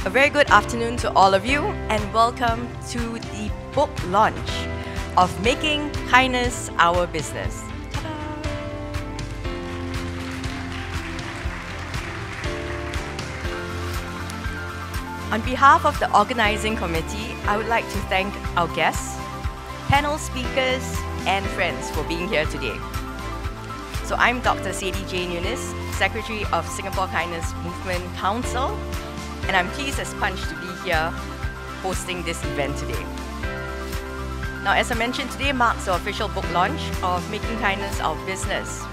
A very good afternoon to all of you, and welcome to the book launch of Making Kindness Our Business. On behalf of the organizing committee, I would like to thank our guests, panel speakers, and friends for being here today. So I'm Dr. Sadie Jane Yunis, Secretary of Singapore Kindness Movement Council, and I'm pleased as punch to be here hosting this event today. Now, as I mentioned, today marks the official book launch of Making Kindness Our Business.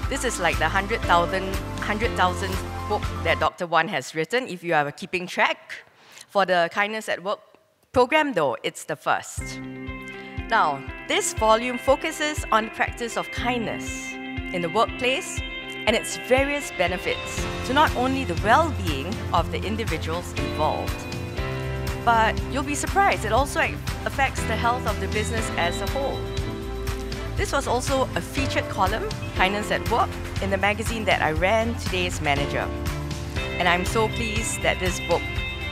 This is like the 100,000th book that Dr. Wan has written, if you are keeping track. For the Kindness at Work program, though, it's the first. Now, this volume focuses on the practice of kindness in the workplace and its various benefits to not only the well-being of the individuals involved, but you'll be surprised, it also affects the health of the business as a whole. This was also a featured column, Kindness at Work, in the magazine that I ran, Today's Manager. And I'm so pleased that this book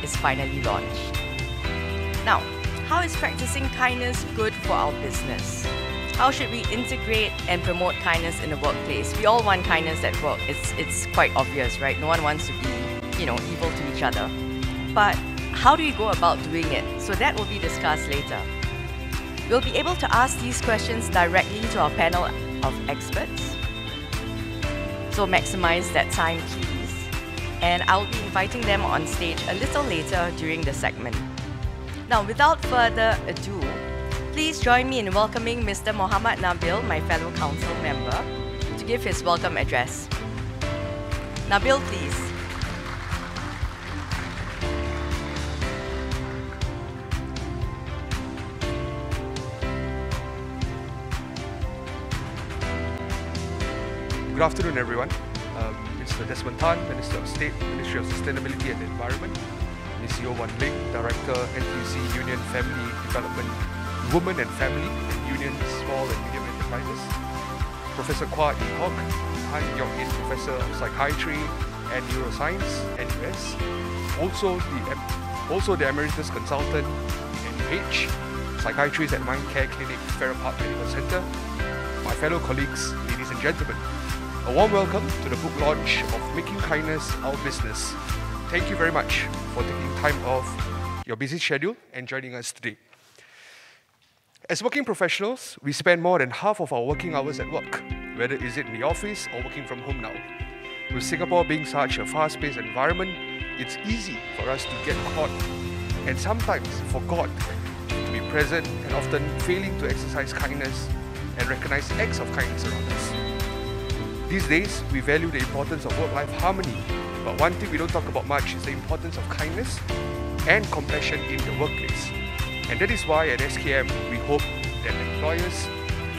is finally launched. Now, how is practicing kindness good for our business? How should we integrate and promote kindness in the workplace? We all want kindness at work. It's quite obvious, right? No one wants to be, evil to each other. But how do we go about doing it? So that will be discussed later. We'll be able to ask these questions directly to our panel of experts. So maximize that time, please. And I'll be inviting them on stage a little later during the segment. Now, without further ado, please join me in welcoming Mr. Mohammad Nabil, my fellow council member, to give his welcome address. Nabil, please. Good afternoon, everyone. Mr. Desmond Tan, Minister of State, Ministry of Sustainability and Environment, Ms. Yeo Wan Ling, Director, NTUC Union Family Development, Women and Family and Union Small and Medium Enterprises, Professor Kwa Ee Hock, Han Yong In, Professor of Psychiatry and Neuroscience, NUS, also the Emeritus Consultant in NUH, Psychiatrist at Mindcare Clinic, Farrer Park Medical Centre, my fellow colleagues, ladies and gentlemen. A warm welcome to the book launch of Making Kindness Our Business. Thank you very much for taking time off your busy schedule and joining us today. As working professionals, we spend more than half of our working hours at work, whether is it in the office or working from home now. With Singapore being such a fast-paced environment, it's easy for us to get caught and sometimes forgot to be present and often failing to exercise kindness and recognize acts of kindness around us. These days, we value the importance of work-life harmony, but one thing we don't talk about much is the importance of kindness and compassion in the workplace. And that is why at SKM, we hope that employers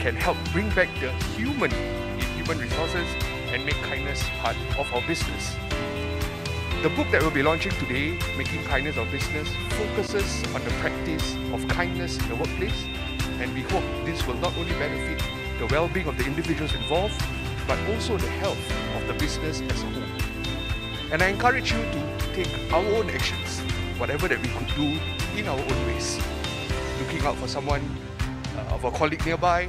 can help bring back the human in human resources and make kindness part of our business. The book that we'll be launching today, Making Kindness Our Business, focuses on the practice of kindness in the workplace, and we hope this will not only benefit the well-being of the individuals involved, but also the health of the business as a whole. And I encourage you to take our own actions, whatever that we could do in our own ways. Looking out for someone, of a colleague nearby,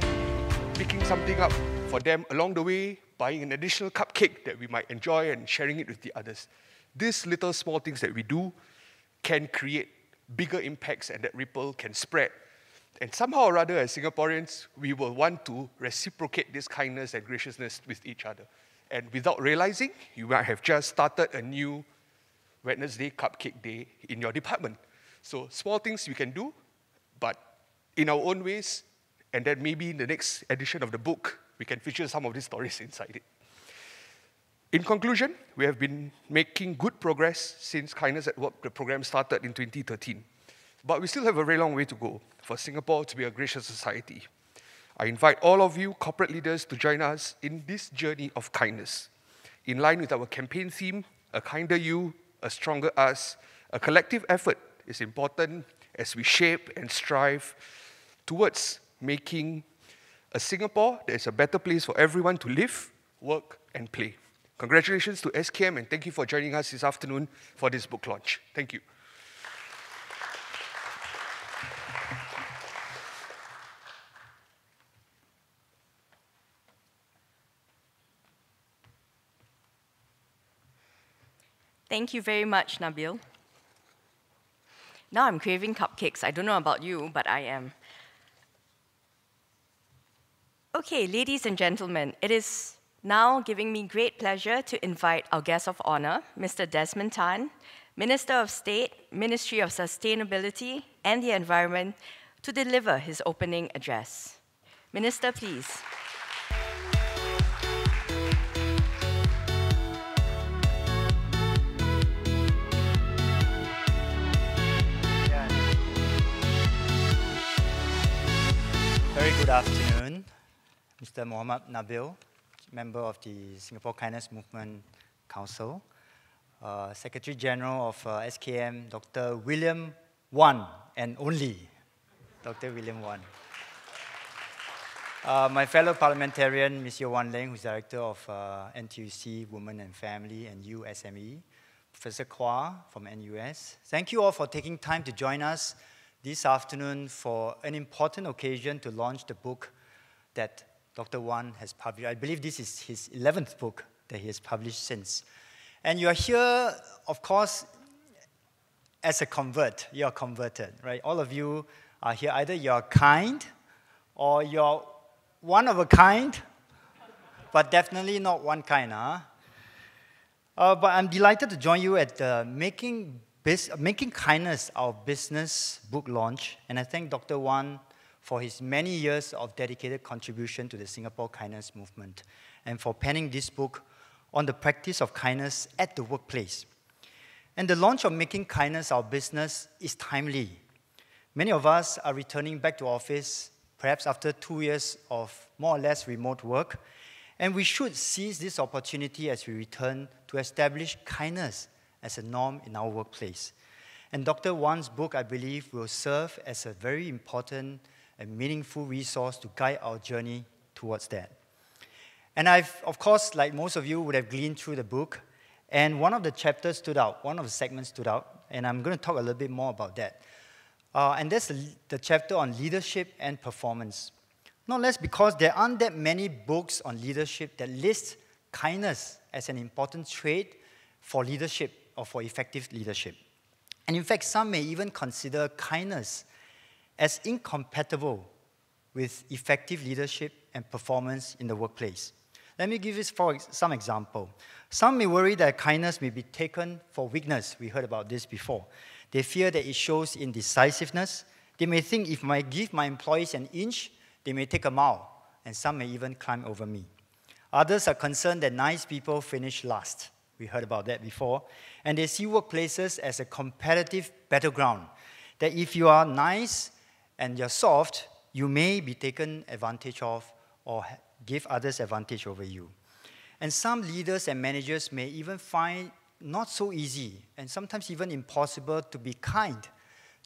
picking something up for them along the way, buying an additional cupcake that we might enjoy and sharing it with the others. These little small things that we do can create bigger impacts, and that ripple can spread. And somehow or other, as Singaporeans, we will want to reciprocate this kindness and graciousness with each other. And without realizing, you might have just started a new Wednesday Cupcake Day in your department. So small things we can do, but in our own ways, and then maybe in the next edition of the book, we can feature some of these stories inside it. In conclusion, we have been making good progress since Kindness at Work, the program started in 2013. But we still have a very long way to go for Singapore to be a gracious society. I invite all of you corporate leaders to join us in this journey of kindness. In line with our campaign theme, A Kinder You, A Stronger Us, a collective effort is important as we shape and strive towards making a Singapore that is a better place for everyone to live, work, and play. Congratulations to SKM and thank you for joining us this afternoon for this book launch. Thank you. Thank you very much, Nabil. Now I'm craving cupcakes. I don't know about you, but I am. Okay, ladies and gentlemen, it is now giving me great pleasure to invite our guest of honor, Mr. Desmond Tan, Minister of State, Ministry of Sustainability and the Environment, to deliver his opening address. Minister, please. Very good afternoon, Mr. Muhammad Nabil, member of the Singapore Kindness Movement Council, Secretary General of SKM, Dr. William Wan, and only Dr. William Wan. My fellow parliamentarian, Ms. Yeo Wan Leng, who's Director of NTUC Women and Family and USME, Professor Kwa from NUS. Thank you all for taking time to join us this afternoon for an important occasion to launch the book that Dr. Wan has published. I believe this is his 11th book that he has published since. And you are here, of course, as a convert. You are converted, right? All of you are here. Either you are kind or you're one of a kind, but definitely not one kind, huh? But I'm delighted to join you at the Making Kindness Our Business book launch, and I thank Dr. Wan for his many years of dedicated contribution to the Singapore Kindness Movement and for penning this book on the practice of kindness at the workplace. And the launch of Making Kindness Our Business is timely. Many of us are returning back to office, perhaps after 2 years of more or less remote work, and we should seize this opportunity as we return to establish kindness as a norm in our workplace. And Dr. Wan's book, I believe, will serve as a very important and meaningful resource to guide our journey towards that. And I've, of course, like most of you, would have gleaned through the book, and one of the chapters stood out, one of the segments stood out, and I'm going to talk a little bit more about that. And that's the chapter on leadership and performance. Not less because there aren't that many books on leadership that list kindness as an important trait for leadership or for effective leadership. And in fact, some may even consider kindness as incompatible with effective leadership and performance in the workplace. Let me give you some example. Some may worry that kindness may be taken for weakness. We heard about this before. They fear that it shows indecisiveness. They may think if I give my employees an inch, they may take a mile, and some may even climb over me. Others are concerned that nice people finish last. We heard about that before. And they see workplaces as a competitive battleground, that if you are nice and you're soft, you may be taken advantage of or give others advantage over you. And some leaders and managers may even find not so easy and sometimes even impossible to be kind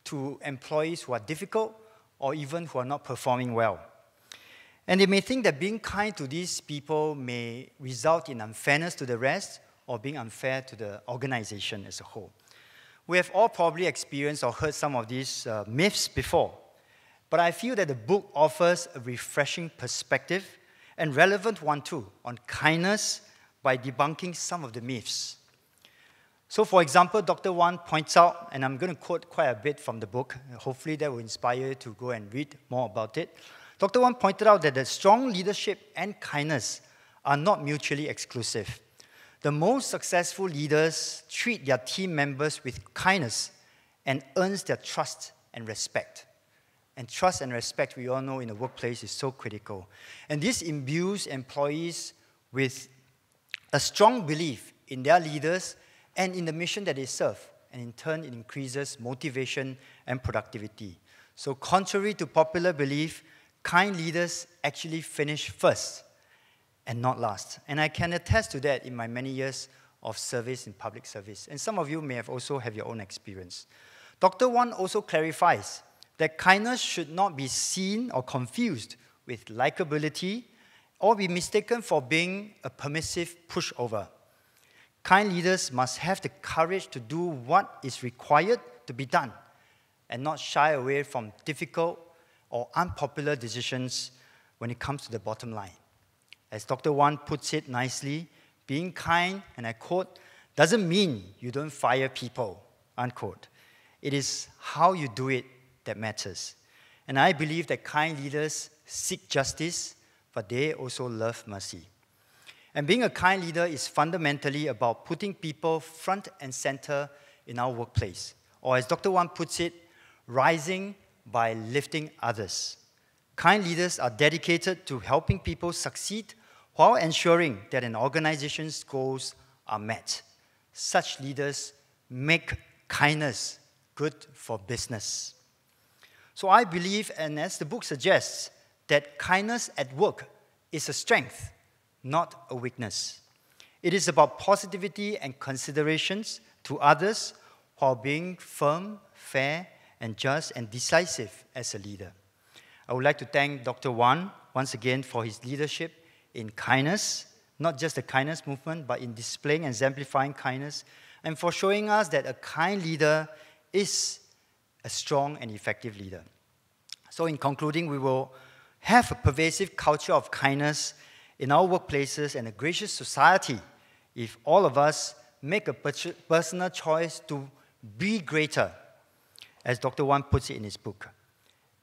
to employees who are difficult or even who are not performing well. And they may think that being kind to these people may result in unfairness to the rest or being unfair to the organization as a whole. We have all probably experienced or heard some of these myths before, but I feel that the book offers a refreshing perspective and relevant one too on kindness by debunking some of the myths. So for example, Dr. Wan points out, and I'm going to quote quite a bit from the book, hopefully that will inspire you to go and read more about it. Dr. Wan pointed out that the strong leadership and kindness are not mutually exclusive. The most successful leaders treat their team members with kindness and earns their trust and respect. And trust and respect, we all know in the workplace, is so critical. And this imbues employees with a strong belief in their leaders and in the mission that they serve. And in turn, it increases motivation and productivity. So contrary to popular belief, kind leaders actually finish first and not last. And I can attest to that in my many years of service in public service. And some of you may have also have your own experience. Dr. Wan also clarifies that kindness should not be seen or confused with likability or be mistaken for being a permissive pushover. kind leaders must have the courage to do what is required to be done and not shy away from difficult or unpopular decisions when it comes to the bottom line. As Dr. Wan puts it nicely, being kind, and I quote, doesn't mean you don't fire people, unquote. It is how you do it that matters. And I believe that kind leaders seek justice, but they also love mercy. And being a kind leader is fundamentally about putting people front and center in our workplace. Or as Dr. Wan puts it, rising by lifting others. Kind leaders are dedicated to helping people succeed while ensuring that an organization's goals are met. Such leaders make kindness good for business. So I believe, and as the book suggests, that kindness at work is a strength, not a weakness. It is about positivity and considerations to others while being firm, fair, and just and decisive as a leader. I would like to thank Dr. Wan once again for his leadership in kindness, not just the kindness movement, but in displaying and exemplifying kindness, and for showing us that a kind leader is a strong and effective leader. So in concluding, we will have a pervasive culture of kindness in our workplaces and a gracious society if all of us make a personal choice to be greater, as Dr. Wan puts it in his book.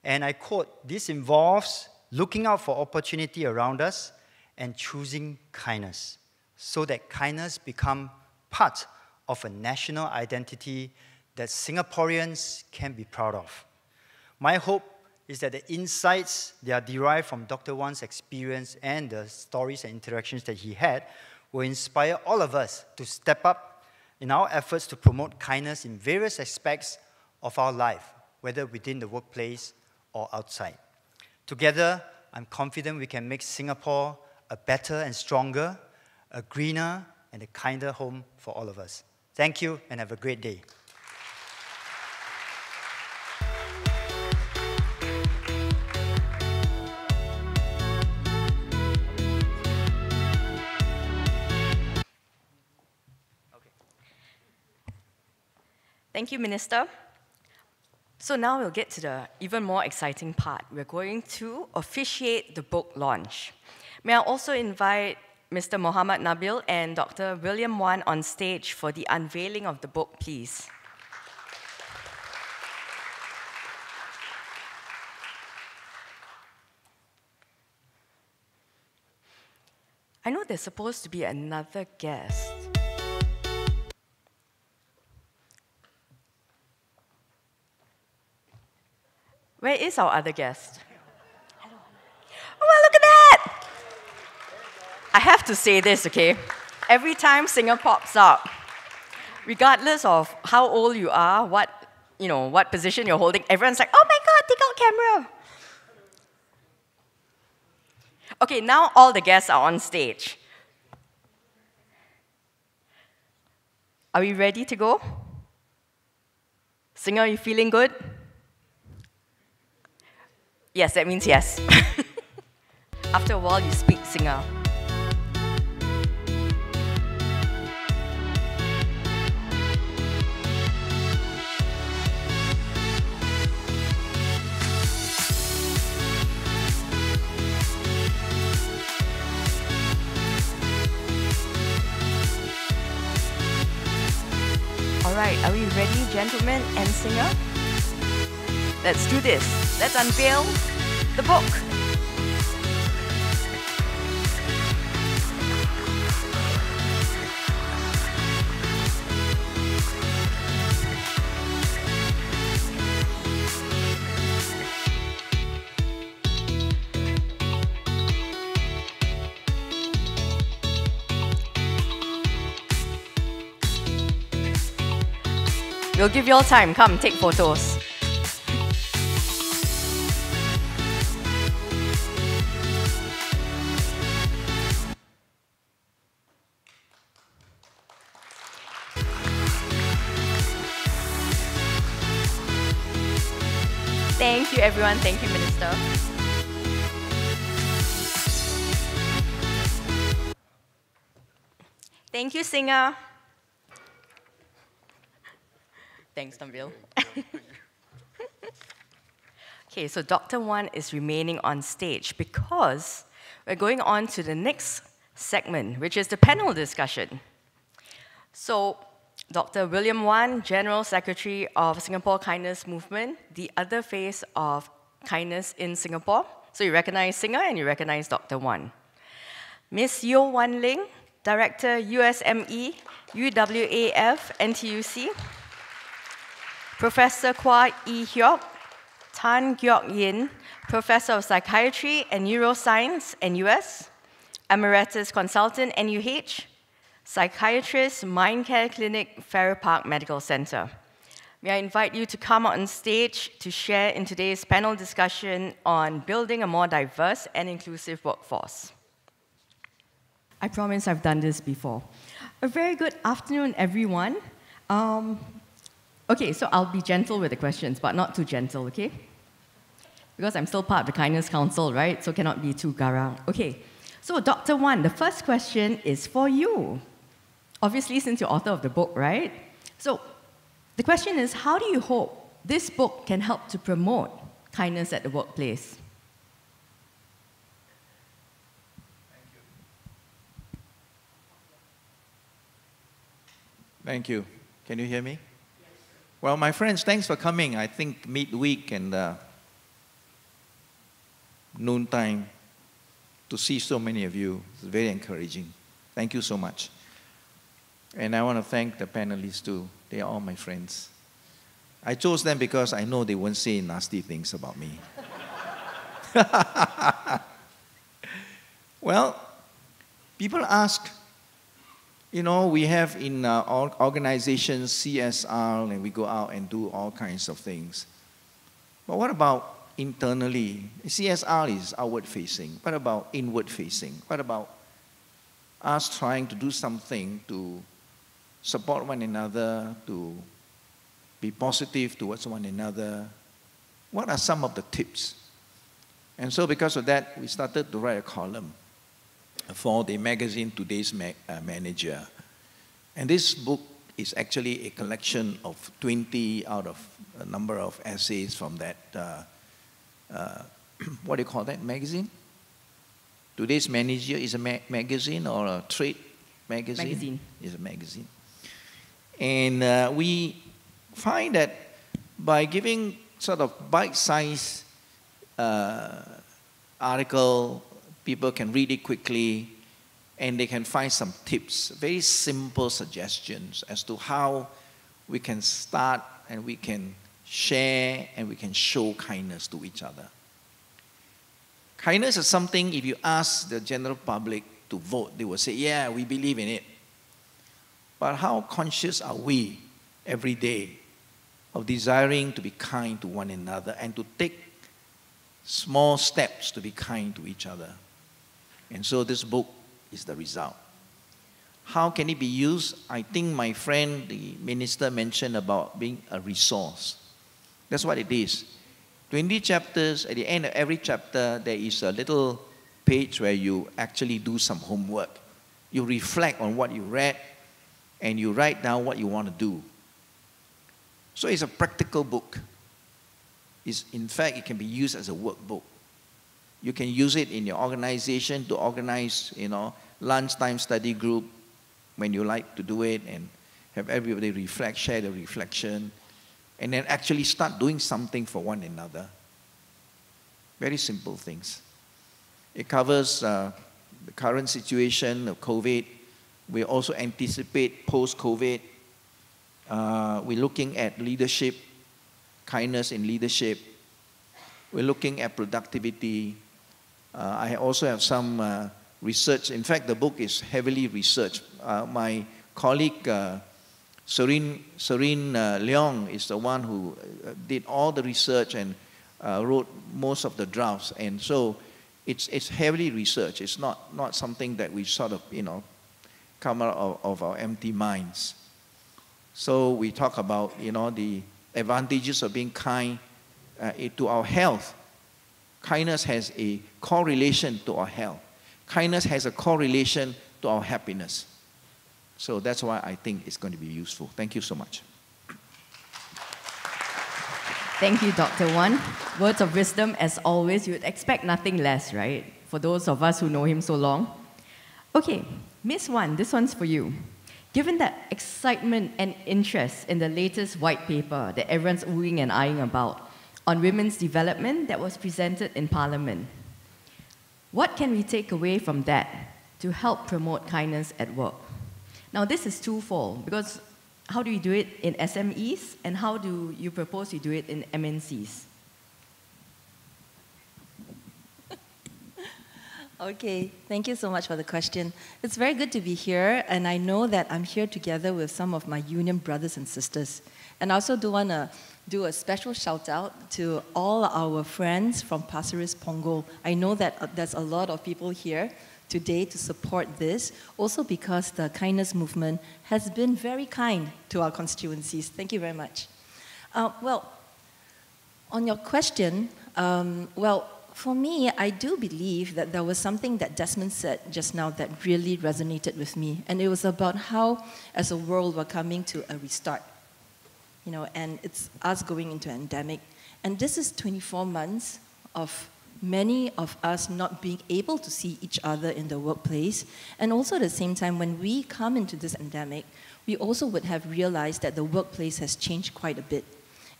And I quote, this involves looking out for opportunity around us and choosing kindness so that kindness become part of a national identity that Singaporeans can be proud of. My hope is that the insights that are derived from Dr. Wan's experience and the stories and interactions that he had will inspire all of us to step up in our efforts to promote kindness in various aspects of our life, whether within the workplace or outside. Together, I'm confident we can make Singapore a better and stronger, a greener and a kinder home for all of us. Thank you and have a great day. Thank you, Minister. So now we'll get to the even more exciting part. We're going to officiate the book launch. May I also invite Mr. Muhammad Nabil and Dr. William Wan on stage for the unveiling of the book, please. I know there's supposed to be another guest. Where is our other guest? Oh, well, look at that! I have to say this, okay? Every time Singer pops up, regardless of how old you are, what position you're holding, everyone's like, oh my God, take out camera. Okay, now all the guests are on stage. Are we ready to go? Singer, are you feeling good? Yes, that means yes. After a while, you speak Singer. All right, are we ready, gentlemen and Singer? Let's do this. Let's unveil the book. We'll give you all time. Come, take photos. Thank you, everyone. Thank you, Minister. Thank you, Singer. Thanks, Nabil. Okay, so Dr. Wan is remaining on stage because we're going on to the next segment, which is the panel discussion. So, Dr. William Wan, General Secretary of Singapore Kindness Movement, the other face of kindness in Singapore. So you recognize Singer and you recognize Dr. Wan. Ms. Yeo Wan Ling, Director, USME, UWAF, NTUC. Professor Kwa Ee Hyok, Tan Gyok Yin, Professor of Psychiatry and Neuroscience, NUS. Emeritus Consultant, NUH. Psychiatrist, Mindcare Clinic, Farrer Park Medical Center. May I invite you to come on stage to share in today's panel discussion on building a more diverse and inclusive workforce. I promise I've done this before. A very good afternoon, everyone. Okay, so I'll be gentle with the questions, but not too gentle, okay? Because I'm still part of the Kindness Council, right? So cannot be too garang. Okay, so Dr. Wan, the first question is for you. Obviously, since you're author of the book, right? So the question is, how do you hope this book can help to promote kindness at the workplace? Thank you. Can you hear me? Yes. Well, my friends, thanks for coming. I think midweek and noontime to see so many of you is very encouraging. Thank you so much. And I want to thank the panelists too. They are all my friends. I chose them because I know they won't say nasty things about me. Well, people ask, you know, we have in our organizations CSR, and we go out and do all kinds of things. But what about internally? CSR is outward facing. What about inward facing? What about us trying to do something to support one another, to be positive towards one another? What are some of the tips? And so because of that, we started to write a column for the magazine Today's Manager. And this book is actually a collection of 20 out of a number of essays from that, what do you call that, magazine? Today's Manager is a magazine or a trade magazine? Magazine. It's a magazine. And we find that by giving sort of bite-sized article, people can read it quickly and they can find some tips, very simple suggestions as to how we can start and we can share and we can show kindness to each other. Kindness is something, if you ask the general public to vote, they will say, yeah, we believe in it. But how conscious are we every day of desiring to be kind to one another and to take small steps to be kind to each other? And so this book is the result. How can it be used? I think my friend, the minister, mentioned about being a resource. That's what it is. 20 chapters, at the end of every chapter, there is a little page where you actually do some homework. You reflect on what you read, and you write down what you want to do. So it's a practical book. In fact, it can be used as a workbook. You can use it in your organization to organize, you know, lunchtime study group when you like to do it, and have everybody reflect, share the reflection, and then actually start doing something for one another. Very simple things. It covers the current situation of COVID. We also anticipate post-COVID. We're looking at leadership, kindness in leadership. We're looking at productivity. I also have some research. In fact, the book is heavily researched. My colleague, Serene Leong, is the one who did all the research and wrote most of the drafts. And so it's heavily researched. It's not something that we sort of, you know, come out of our empty minds. So we talk about, you know, the advantages of being kind to our health. Kindness has a correlation to our health. Kindness has a correlation to our happiness. So that's why I think it's going to be useful. Thank you so much. Thank you, Dr. Wan. Words of wisdom, as always. You'd expect nothing less, right? For those of us who know him so long. Okay, Miss Wan, this one's for you. Given the excitement and interest in the latest white paper that everyone's oohing and eyeing about on women's development that was presented in Parliament, what can we take away from that to help promote kindness at work? Now, this is twofold, because how do you do it in SMEs, and how do you propose you do it in MNCs? Okay, thank you so much for the question. It's very good to be here, and I know that I'm here together with some of my union brothers and sisters. And I also do want to do a special shout out to all our friends from Pasir Ris Punggol. I know that there's a lot of people here today to support this, also because the kindness movement has been very kind to our constituencies. Thank you very much. Well, on your question, for me, I do believe that there was something that Desmond said just now that really resonated with me. And it was about how, as a world, we're coming to a restart. You know, and it's us going into an endemic. And this is 24 months of many of us not being able to see each other in the workplace. And also at the same time, when we come into this endemic, we also would have realized that the workplace has changed quite a bit.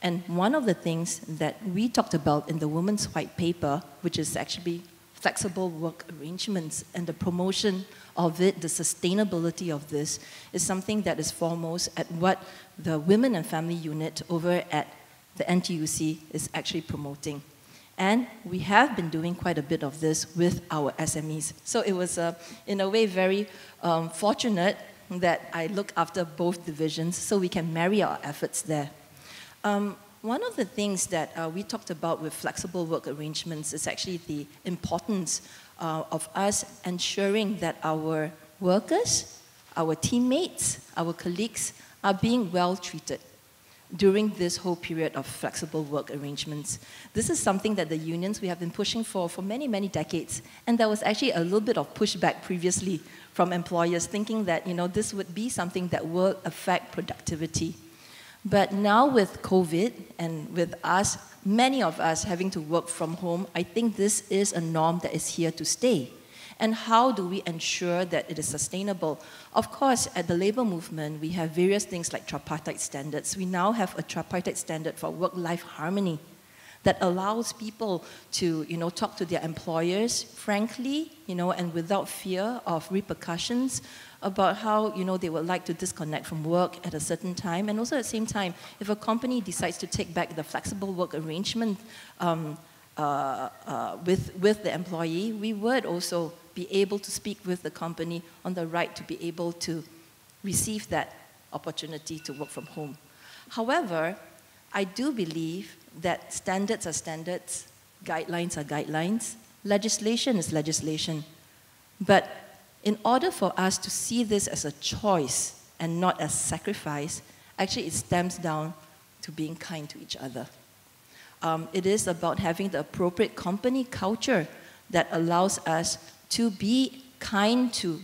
And one of the things that we talked about in the Women's White Paper, which is actually flexible work arrangements and the promotion of it, the sustainability of this, is something that is foremost at what the Women and Family Unit over at the NTUC is actually promoting. And we have been doing quite a bit of this with our SMEs. So it was, in a way, very fortunate that I look after both divisions so we can marry our efforts there. One of the things that we talked about with flexible work arrangements is actually the importance of us ensuring that our workers, our teammates, our colleagues are being well treated during this whole period of flexible work arrangements. This is something that the unions, we have been pushing for many, many decades. And there was actually a little bit of pushback previously from employers thinking that, you know, this would be something that will affect productivity. But now with COVID and with us, many of us having to work from home, I think this is a norm that is here to stay. And how do we ensure that it is sustainable? Of course, at the labor movement, we have various things like tripartite standards. We now have a tripartite standard for work-life harmony that allows people to, you know, talk to their employers frankly, you know, and without fear of repercussions about how, you know, they would like to disconnect from work at a certain time. And also at the same time, if a company decides to take back the flexible work arrangement with the employee, we would also be able to speak with the company on the right to be able to receive that opportunity to work from home. However, I do believe that standards are standards, guidelines are guidelines, legislation is legislation. But in order for us to see this as a choice and not as sacrifice, actually it stems down to being kind to each other. It is about having the appropriate company culture that allows us to be kind to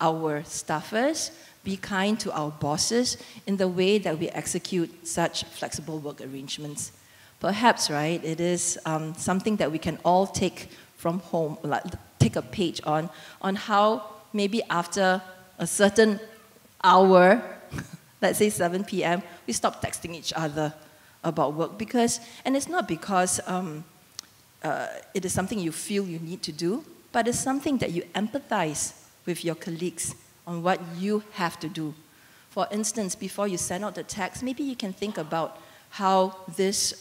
our staffers, be kind to our bosses in the way that we execute such flexible work arrangements. Perhaps, right, it is something that we can all take from home, like take a page on how maybe after a certain hour, let's say 7 p.m., we stop texting each other about work. Because, and it's not because it is something you feel you need to do, but it's something that you empathize with your colleagues on what you have to do. For instance, before you send out the text, maybe you can think about how this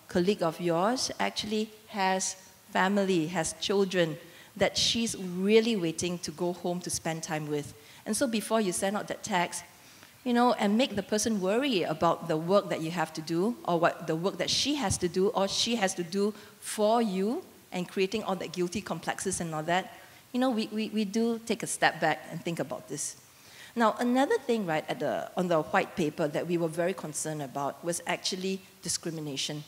colleague of yours actually has family, has children, that she's really waiting to go home to spend time with. And so before you send out that text, you know, and make the person worry about the work that you have to do, or what the work that she has to do, or she has to do for you, and creating all the guilty complexes and all that, you know, we do take a step back and think about this. Now, another thing, right, on the white paper that we were very concerned about was actually discrimination.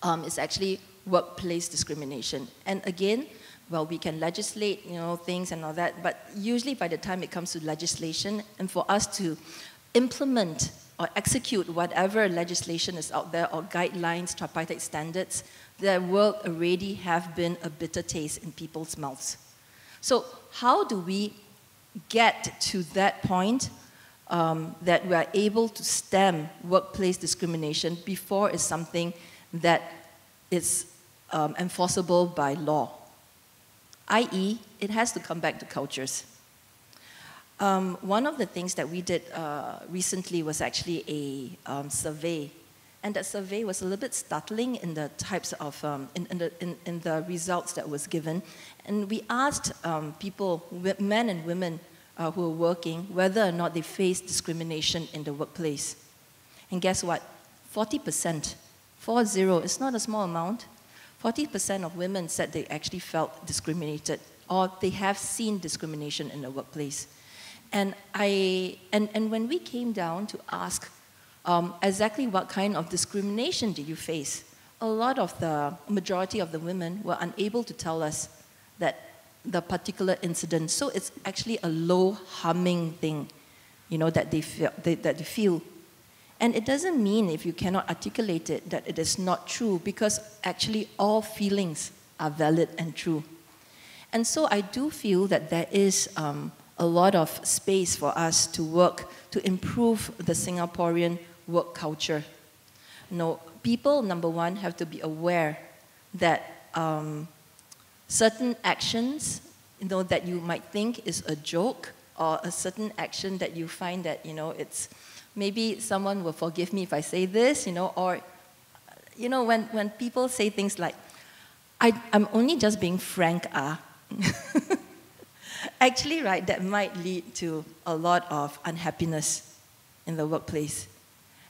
It's actually workplace discrimination. And again, well, we can legislate, you know, things and all that, but usually by the time it comes to legislation and for us to implement or execute whatever legislation is out there or guidelines, tripartite standards, there will already have been a bitter taste in people's mouths. So how do we get to that point that we are able to stem workplace discrimination before it's something that is enforceable by law? i.e., it has to come back to cultures. One of the things that we did recently was actually a survey, and that survey was a little bit startling in the types of, in the results that was given. And we asked people, men and women who were working, whether or not they faced discrimination in the workplace. And guess what? 40%, 40, it's not a small amount. 40% of women said they actually felt discriminated, or they have seen discrimination in the workplace. And when we came down to ask exactly what kind of discrimination did you face, a lot of the majority of the women were unable to tell us that the particular incident. So it's actually a low harming thing, you know, that they feel. And it doesn't mean if you cannot articulate it that it is not true, because actually all feelings are valid and true. And so I do feel that there is a lot of space for us to work to improve the Singaporean work culture. You know, people, number one, have to be aware that certain actions, you know, that you might think is a joke, or a certain action that you find that, you know, it's, maybe someone will forgive me if I say this, you know, or, you know, when people say things like, I'm only just being frank, actually, right, that might lead to a lot of unhappiness in the workplace.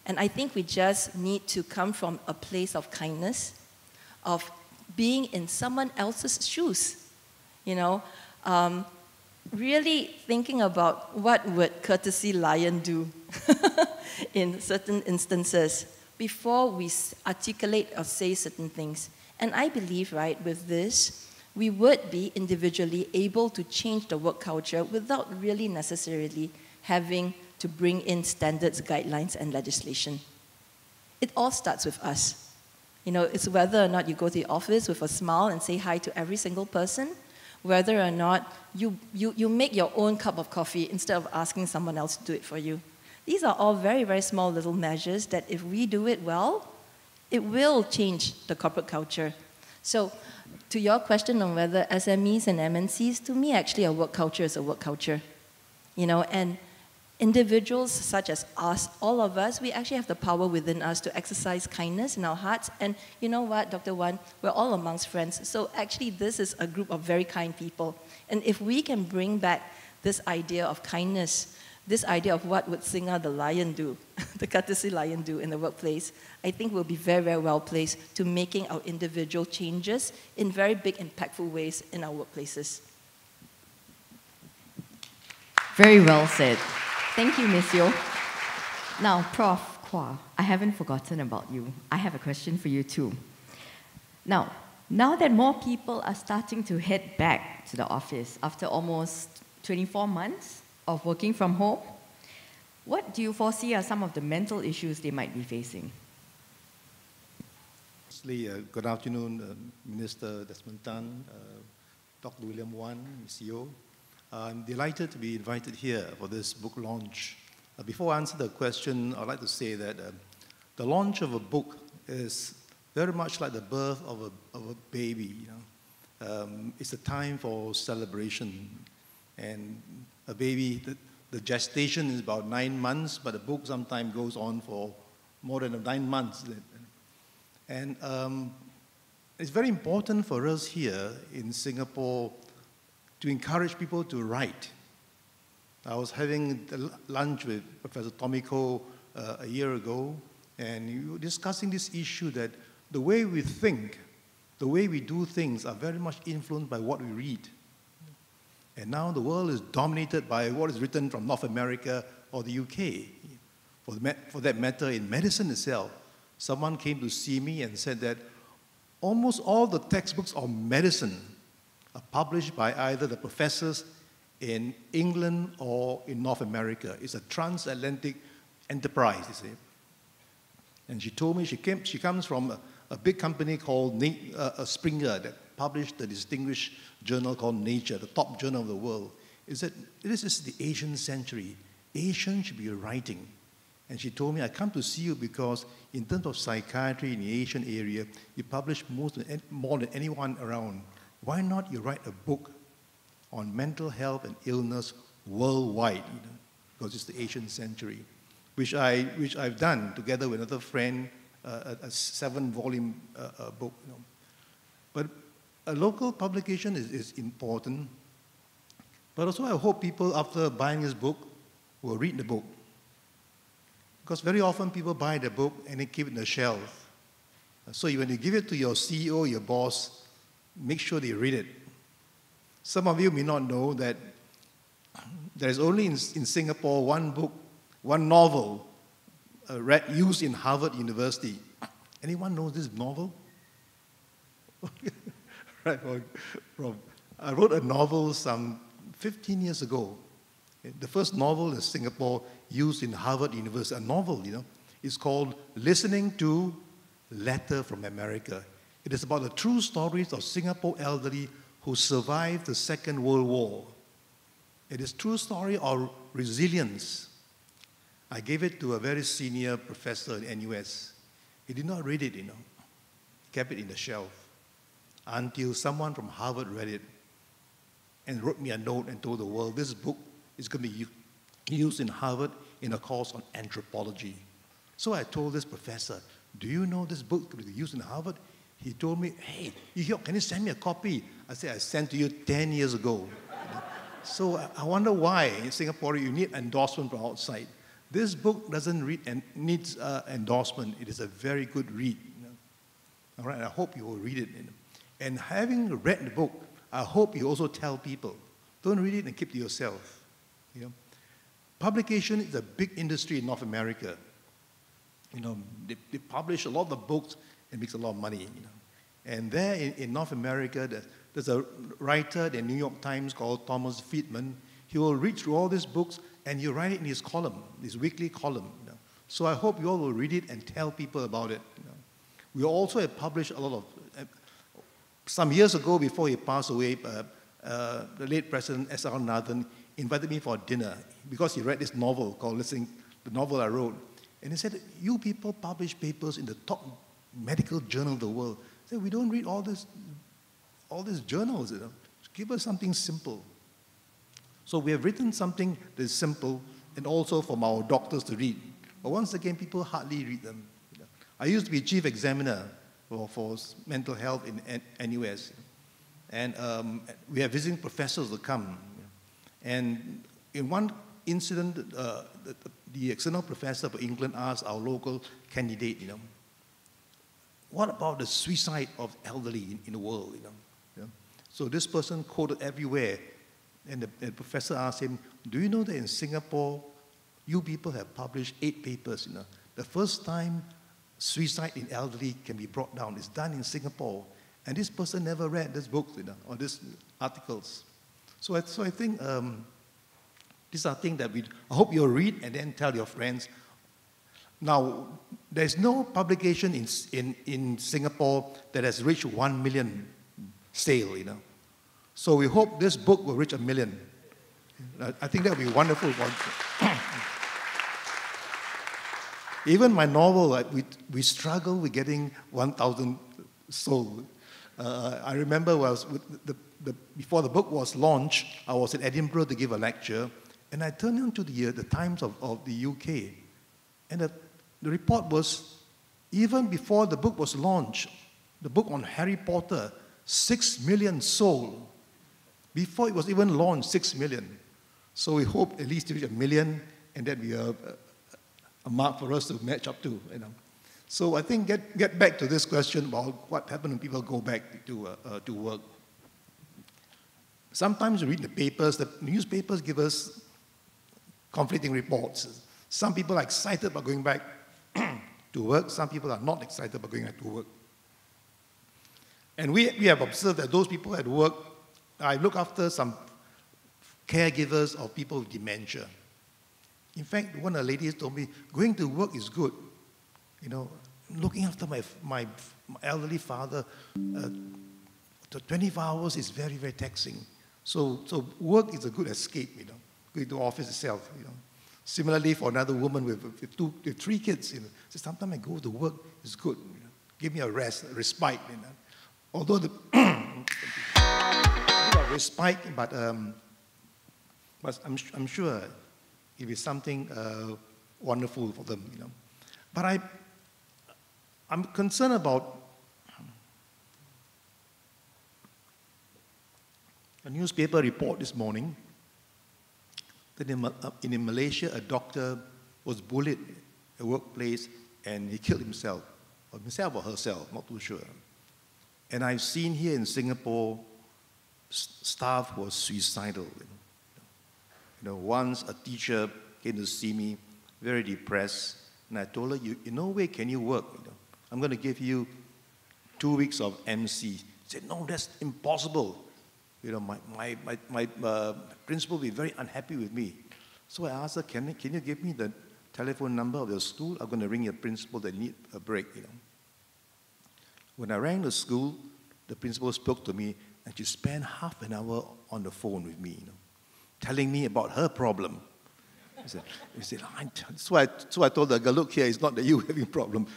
And I think we just need to come from a place of kindness, of being in someone else's shoes, you know, really thinking about what would courtesy lion do in certain instances before we articulate or say certain things. And I believe, right, with this, we would be individually able to change the work culture without really necessarily having to bring in standards, guidelines, and legislation. It all starts with us. You know, it's whether or not you go to the office with a smile and say hi to every single person, whether or not you make your own cup of coffee instead of asking someone else to do it for you. These are all very, very small little measures that if we do it well, it will change the corporate culture. So to your question on whether SMEs and MNCs, to me actually a work culture is a work culture. You know, and individuals such as us, all of us, we actually have the power within us to exercise kindness in our hearts. And you know what, Dr. Wan, we're all amongst friends. So actually this is a group of very kind people. And if we can bring back this idea of kindness, this idea of what would Singa the lion do, the courtesy lion do in the workplace, I think we'll be very, very well placed to making our individual changes in very big, impactful ways in our workplaces. Very well said. Thank you, Ms. Yeo. Now, Prof. Kwa, I haven't forgotten about you. I have a question for you too. Now that more people are starting to head back to the office after almost 24 months of working from home, what do you foresee are some of the mental issues they might be facing? Good afternoon, Minister Desmond Tan, Dr. William Wan, Ms. Yeo. I'm delighted to be invited here for this book launch. Before I answer the question, I'd like to say that the launch of a book is very much like the birth of a baby. You know? It's a time for celebration. And a baby, the gestation is about 9 months, but the book sometimes goes on for more than 9 months. And it's very important for us here in Singapore to encourage people to write. I was having lunch with Professor Tomiko a year ago, and we were discussing this issue that the way we think, the way we do things are very much influenced by what we read. And now the world is dominated by what is written from North America or the UK. For that matter, in medicine itself, someone came to see me and said that almost all the textbooks on medicine are published by either the professors in England or in North America. It's a transatlantic enterprise, you see. And she told me she comes from a big company called Springer that published the distinguished journal called Nature, the top journal of the world. It said, this is the Asian century. Asians should be writing. And she told me, I come to see you because in terms of psychiatry in the Asian area, you publish more than anyone around. Why not you write a book on mental health and illness worldwide, you know, because it's the Asian century, which I've done together with another friend, a 7-volume book. You know. But a local publication is important. But also I hope people, after buying this book, will read the book. Because very often people buy the book and they keep it in the shelf. So when you give it to your CEO, your boss, make sure they read it. Some of you may not know that there is only in Singapore one book, one novel used in Harvard University. Anyone knows this novel? Right, I wrote a novel some 15 years ago. The first novel in Singapore used in Harvard University, a novel, you know. It's called Listening to Letter from America. It is about the true stories of Singapore elderly who survived the Second World War. It is true story of resilience. I gave it to a very senior professor in NUS. He did not read it, you know. He kept it in the shelf until someone from Harvard read it and wrote me a note and told the world, this book is going to be used in Harvard in a course on anthropology. So I told this professor, do you know this book will be used in Harvard? He told me, hey, can you send me a copy? I said, I sent to you 10 years ago. So I wonder why in Singapore you need endorsement from outside. This book doesn't needs endorsement. It is a very good read. You know? All right, I hope you will read it. You know? And having read the book, I hope you also tell people. Don't read it and keep it to yourself. You know? Publication is a big industry in North America. You know, they publish a lot of books and makes a lot of money. You know? And there in North America, there's a writer in the New York Times called Thomas Friedman. He will read through all these books and he'll write it in his column, his weekly column. You know? So I hope you all will read it and tell people about it. You know? We also have published a lot of, some years ago before he passed away, the late President S.R. Nathan invited me for dinner because he read this novel called the novel I wrote. And he said, you people publish papers in the top medical journal of the world. I said, we don't read all these journals. You know? Give us something simple. So we have written something that is simple and also for our doctors to read. But once again, people hardly read them. You know? I used to be chief examiner for mental health in NUS. And we have visiting professors that come. You know? And in one incident, the external professor for England asked our local candidate, you know, what about the suicide of elderly in the world, you know? You know? So this person quoted everywhere, and the professor asked him, do you know that in Singapore, you people have published 8 papers, you know? The first time suicide in elderly can be brought down is done in Singapore, and this person never read this book, you know, or these articles. So I think these are things that I hope you'll read and then tell your friends. Now, there's no publication in Singapore that has reached 1 million sale, you know. So we hope this book will reach 1 million. I think that would be wonderful. Even my novel, we struggle with getting 1,000 sold. I remember before the book was launched, I was in Edinburgh to give a lecture, and I turned on to the Times of the UK, and the report was, even before the book was launched, the book on Harry Potter, 6 million sold. Before it was even launched, 6 million. So we hope at least to reach 1 million, and that be a mark for us to match up to. You know. So I think get back to this question about what happens when people go back to work. Sometimes we read the papers, the newspapers give us conflicting reports. Some people are excited about going back to work. Some people are not excited about going back to work. And we have observed that those people at work, I look after some caregivers of people with dementia. In fact, one of the ladies told me, going to work is good. You know, looking after my elderly father, 24 hours is very, very taxing. So work is a good escape, you know, going to office itself, you know. Similarly, for another woman with 3 kids, you know, so sometimes I go to work, it's good, you know, give me a rest, a respite, you know. Although the respite, but I'm sure it is something wonderful for them, you know. But I'm concerned about a newspaper report this morning that in Malaysia, a doctor was bullied at a workplace and he killed himself or herself, not too sure. And I've seen here in Singapore, staff was suicidal. You know, once a teacher came to see me, very depressed, and I told her, no way can you work. You know, I'm going to give you 2 weeks of MC. She said, no, that's impossible. You know, my principal will be very unhappy with me. So I asked her, can you give me the telephone number of your school? I'm going to ring your principal, they need a break, you know. When I rang the school, the principal spoke to me, and she spent half an hour on the phone with me, you know, telling me about her problem. He said, so I told the girl, look here, it's not that you having a problem.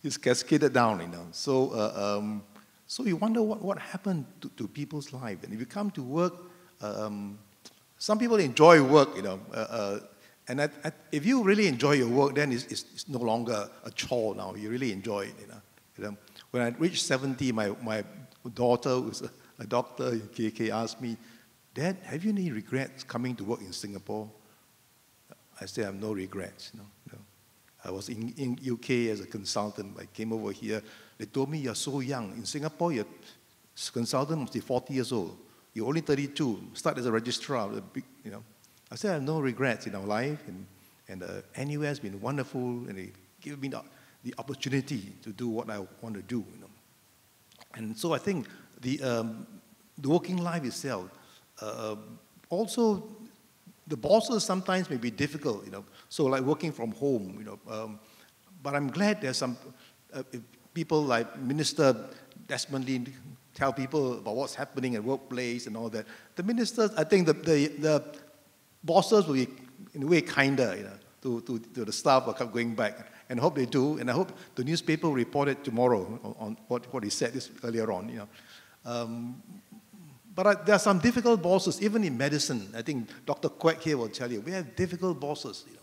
It's cascaded down, you know. So you wonder what happened to people's life. And if you come to work, some people enjoy work, you know. And if you really enjoy your work, then it's no longer a chore now. You really enjoy it, you know. When I reached 70, my daughter, who's a doctor in KK, asked me, Dad, have you any regrets coming to work in Singapore? I said, I have no regrets. No. I was in UK as a consultant. I came over here. They told me, you're so young. In Singapore, your consultant must be 40 years old. You're only 32. Start as a registrar. You know. I said, I have no regrets in our life. And NUS has been wonderful. And they give me the opportunity to do what I want to do. You know. And so I think the working life itself, also, the bosses sometimes may be difficult, you know. So like working from home, you know. But I'm glad there's some people like Minister Desmond Lee tell people about what's happening at workplace and all that. The ministers, I think the bosses will be in a way kinder, you know, to the staff who are going back. And I hope they do. And I hope the newspaper will report it tomorrow on what he said earlier on, you know. But there are some difficult bosses, even in medicine. I think Dr. Quek here will tell you, we have difficult bosses. You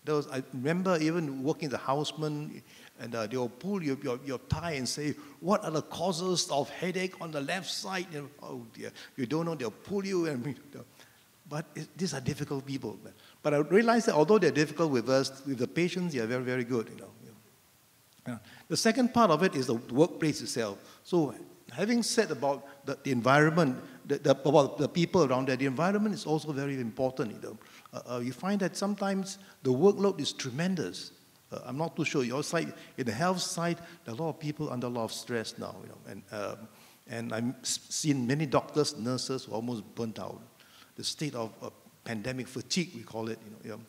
know. I remember even working as a houseman, and they will pull your tie and say, what are the causes of headache on the left side? You know, oh dear, you don't know, they'll pull you. But these are difficult people. But I realize that although they're difficult with us, with the patients, they are very, very good. You know. Yeah. The second part of it is the workplace itself. So having said about the environment, about the people around there, the environment is also very important. You know. You find that sometimes the workload is tremendous. I'm not too sure. Your side, in the health side, there are a lot of people under a lot of stress now. You know, and I've seen many doctors, nurses who are almost burnt out. The state of pandemic fatigue, we call it. You know.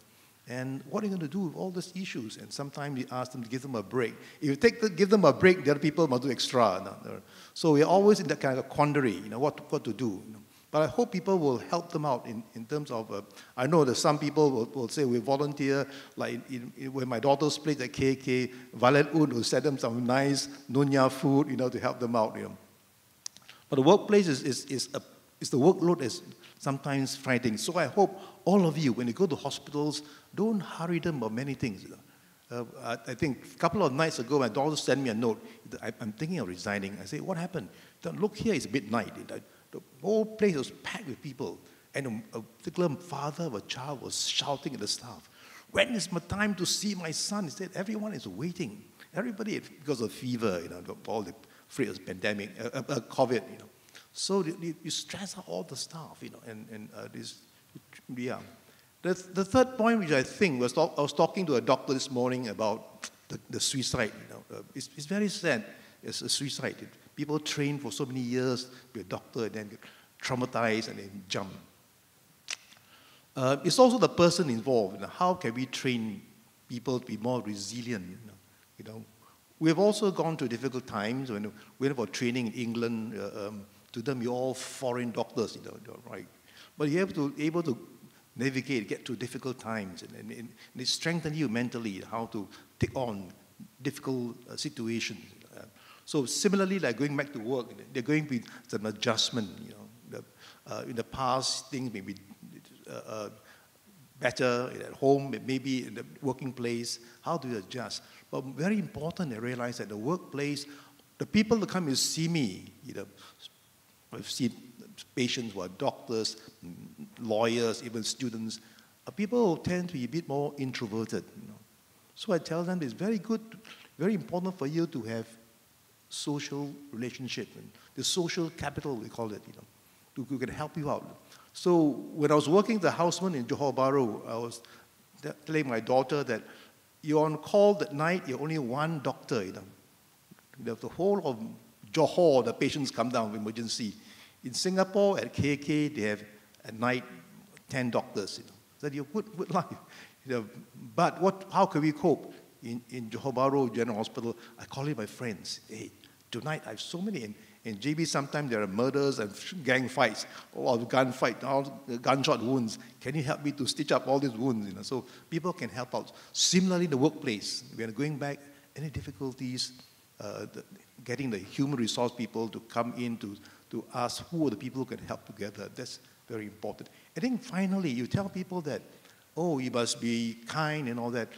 And what are you going to do with all these issues? And sometimes we ask them to give them a break. If you give them a break, the other people must do extra. No. So we're always in that kind of quandary, you know, what to do. You know. But I hope people will help them out in terms of, I know that some people will say we volunteer, like when my daughters played at KK, Violet Wood will send them some nice Nyonya food, you know, to help them out. You know. But the workplace is the workload is sometimes frightening. So I hope all of you, when you go to hospitals, don't hurry them about many things. You know. I think a couple of nights ago, my daughter sent me a note. I'm thinking of resigning. I said, what happened? Look here, it's midnight. The whole place was packed with people. And a particular father of a child was shouting at the staff, when is my time to see my son? He said, everyone is waiting. Everybody, because of fever, you know, all the afraid of pandemic, COVID, you know. So you stress out all the staff, you know, and this, yeah. The third point, which I think, I was talking to a doctor this morning about the suicide, you know. It's very sad, it's a suicide. People train for so many years to be a doctor and then get traumatized and then jump. It's also the person involved. How can we train people to be more resilient? We have also gone through difficult times when we went for training in England. To them, you're all foreign doctors, right? But you're able to navigate, get through difficult times, and it strengthens you mentally how to take on difficult situations. So similarly, like going back to work, they're going to be some adjustment. In the past, things may be better at home, maybe in the working place. How do you adjust? But very important, I realize that the workplace, the people that come and see me, I've seen patients who are doctors, lawyers, even students, are people who tend to be a bit more introverted. So I tell them it's very good, very important for you to have social relationship, and the social capital, we call it, who can help you out. So when I was working the houseman in Johor Bahru, I was telling my daughter that you're on call at night, you're only one doctor, The whole of Johor, the patients come down with emergency. In Singapore, at KK, they have at night 10 doctors. So you have good life. But how can we cope? In Johor Bahru General Hospital, I call in my friends. Hey, tonight I have so many. In JB, sometimes there are murders and gang fights, or gunfight, gunshot wounds. Can you help me to stitch up all these wounds? So people can help out. Similarly, in the workplace, we are going back, any difficulties, getting the human resource people to come in to ask who are the people who can help together. That's very important. I think finally, you tell people that, oh, you must be kind and all that.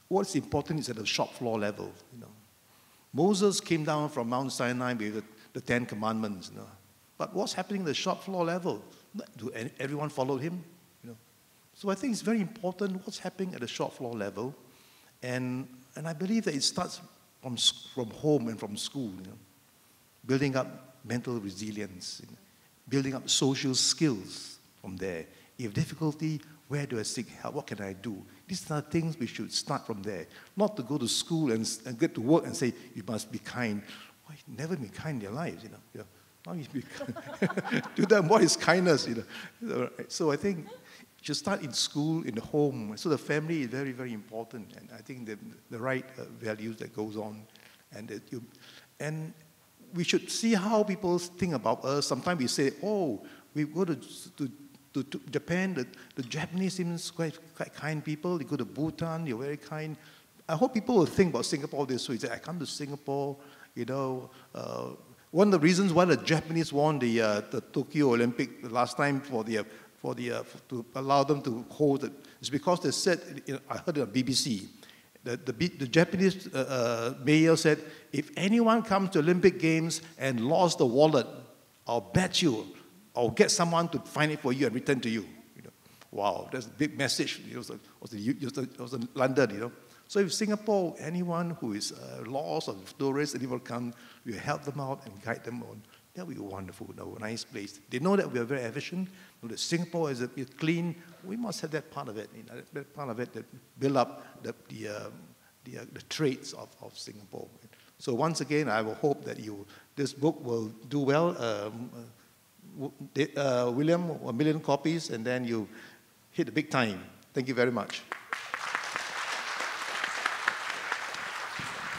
What's important is at the shop floor level. Moses came down from Mount Sinai with the 10 Commandments. But what's happening at the shop floor level? Do everyone follow him? So I think it's very important what's happening at the shop floor level. And I believe that it starts from home and from school, building up mental resilience, building up social skills from there. If you have difficulty, where do I seek help? What can I do? These are things we should start from there. Not to go to school and get to work and say, you must be kind. Why, you've never been kind in your lives, Now you be kind. To them, what is kindness, So I think you should start in school, in the home. So the family is very, very important. And I think the right values that goes on. And we should see how people think about us. Sometimes we say, oh, we go to Japan, the Japanese seems quite kind people. You go to Bhutan, you're very kind. I hope people will think about Singapore this way. Say, I come to Singapore, one of the reasons why the Japanese won the Tokyo Olympic the last time to allow them to hold it is because they said, I heard it on BBC, the Japanese mayor said, if anyone comes to Olympic Games and lost the wallet, I'll bet you, I'll get someone to find it for you and return to you. Wow, that's a big message. It was in London, So if Singapore, anyone who is lost or tourists, anyone come, we help them out and guide them on. That would be wonderful, a nice place. They know that we are very efficient, know that Singapore is clean. We must have that part of it, that part of it that build up the traits of Singapore. So once again, I will hope that this book will do well. William, 1 million copies, and then you hit the big time. Thank you very much.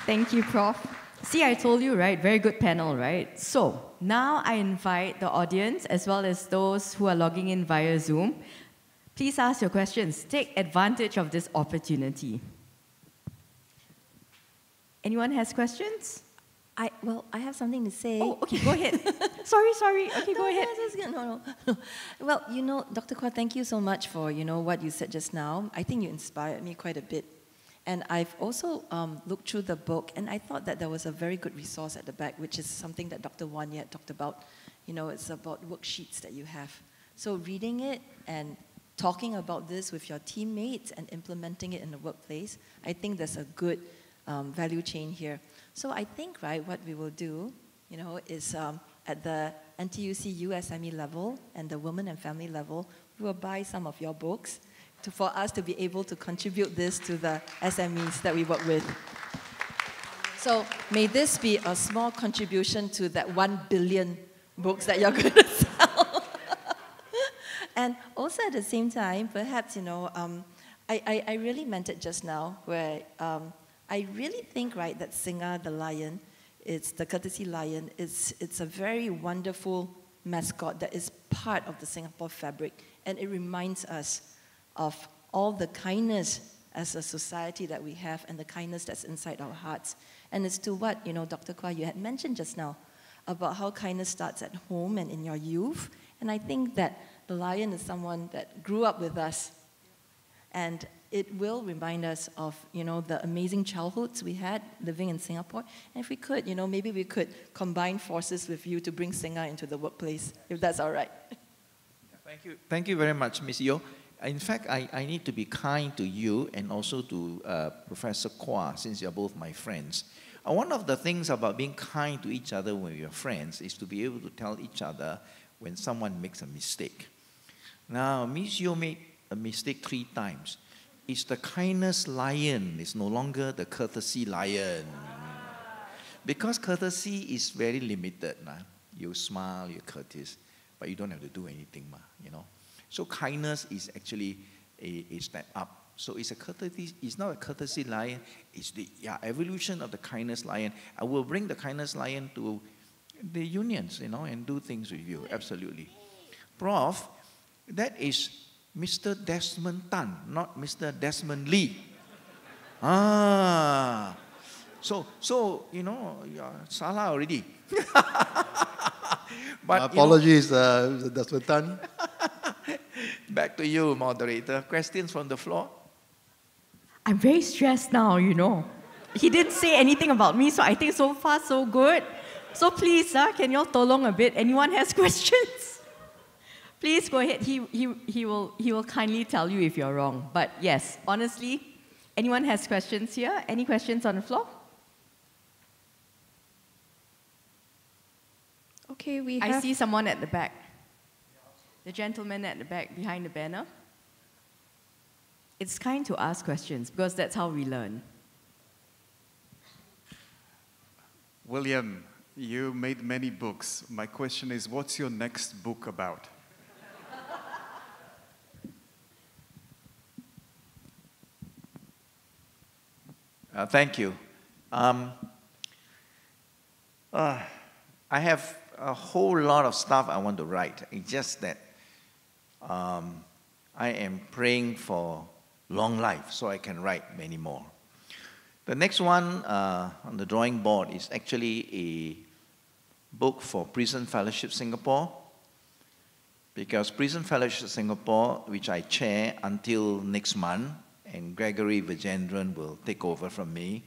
Thank you, Prof. See, I told you, right? Very good panel, right? So now I invite the audience, as well as those who are logging in via Zoom, please ask your questions. Take advantage of this opportunity. Anyone has questions? I have something to say. Oh, okay, go ahead. sorry. Okay, go ahead. No. Well, Dr. Kwah, thank you so much for, what you said just now. I think you inspired me quite a bit. And I've also looked through the book, and I thought that there was a very good resource at the back, which is something that Dr. Wan Yat talked about. It's about worksheets that you have. So reading it and talking about this with your teammates and implementing it in the workplace, I think there's a good value chain here. So I think, right, what we will do, is at the NTUC USME level and the women and family level, we will buy some of your books for us to be able to contribute this to the SMEs that we work with. So may this be a small contribution to that 1 billion books that you're going to sell. And also at the same time, perhaps, you know, I really meant it just now, where I really think, right, that Singa, the lion, it's the courtesy lion, it's a very wonderful mascot that is part of the Singapore fabric, and it reminds us of all the kindness as a society that we have and the kindness that's inside our hearts. And it's to what, you know, Dr. Kwa, you had mentioned just now, about how kindness starts at home and in your youth. And I think that the lion is someone that grew up with us, and it will remind us of, you know, the amazing childhoods we had living in Singapore. And if we could, you know, maybe we could combine forces with you to bring Singa into the workplace, if that's all right. Thank you. Thank you very much, Ms. Yeo. In fact, I need to be kind to you and also to Professor Kwa, since you're both my friends. One of the things about being kind to each other when you're friends is to be able to tell each other when someone makes a mistake. Now, Ms. Yeo made a mistake 3 times. It's the kindness lion. It's no longer the courtesy lion. Because courtesy is very limited. You smile, you're courteous, but you don't have to do anything, you know. So kindness is actually a step up. So it's a courtesy. It's not a courtesy lion. It's the evolution of the kindness lion. I will bring the kindness lion to the unions, you know, and do things with you. Absolutely, Prof. That is Mr. Desmond Tan, not Mr. Desmond Lee. So you know, you're salah already. But apologies, Mr. Desmond Tan. Back to you, moderator. Questions from the floor? I'm very stressed now, you know. He didn't say anything about me, so I think so far so good. So please, can you all tolong a bit? Anyone has questions? Please go ahead. He will kindly tell you if you're wrong. But yes, honestly, anyone has questions here? Any questions on the floor? Okay, I see someone at the back. The gentleman at the back behind the banner. It's kind to ask questions because that's how we learn. William, you made many books. My question is, what's your next book about? Thank you. I have a whole lot of stuff I want to write. It's just that I am praying for long life so I can write many more. The next one on the drawing board is actually a book for Prison Fellowship Singapore, because Prison Fellowship Singapore, which I chair until next month, and Gregory Vijendran will take over from me,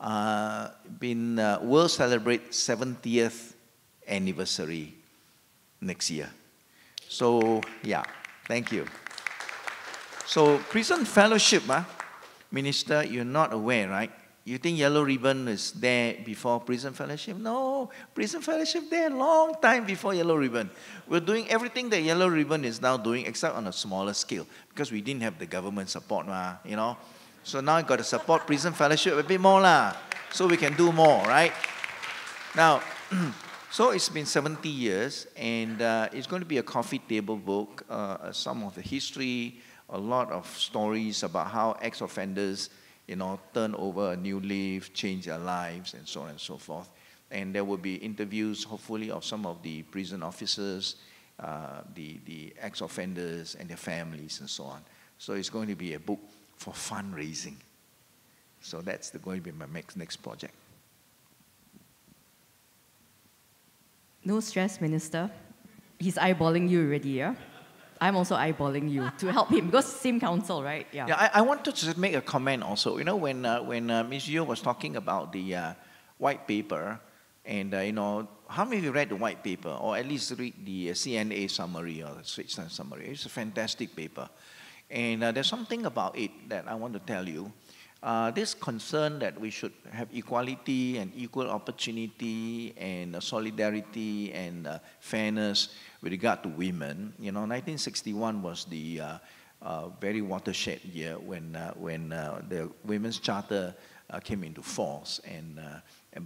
will celebrate 70th anniversary next year. So, yeah, thank you. So, Prison Fellowship, Minister, you're not aware, right? You think Yellow Ribbon is there before Prison Fellowship? No, Prison Fellowship there a long time before Yellow Ribbon. We're doing everything that Yellow Ribbon is now doing, except on a smaller scale, because we didn't have the government support, you know. So now I've got to support Prison Fellowship a bit more, so we can do more, right? Now, so it's been 70 years, and it's going to be a coffee table book, some of the history, a lot of stories about how ex-offenders, you know, turn over a new leaf, change their lives, and so on and so forth. And there will be interviews, hopefully, of some of the prison officers, the ex-offenders and their families, and so on. So it's going to be a book for fundraising. So that's going to be my next project. No stress, Minister. He's eyeballing you already, yeah? I'm also eyeballing you to help him, because same council, right? Yeah, I wanted to make a comment also. You know, when Ms. Yeo was talking about the white paper, and you know, how many of you read the white paper, or at least read the CNA summary or the Straits Times summary? It's a fantastic paper. And there's something about it that I want to tell you. This concern that we should have equality and equal opportunity and solidarity and fairness with regard to women. You know, 1961 was the very watershed year when the Women's Charter came into force,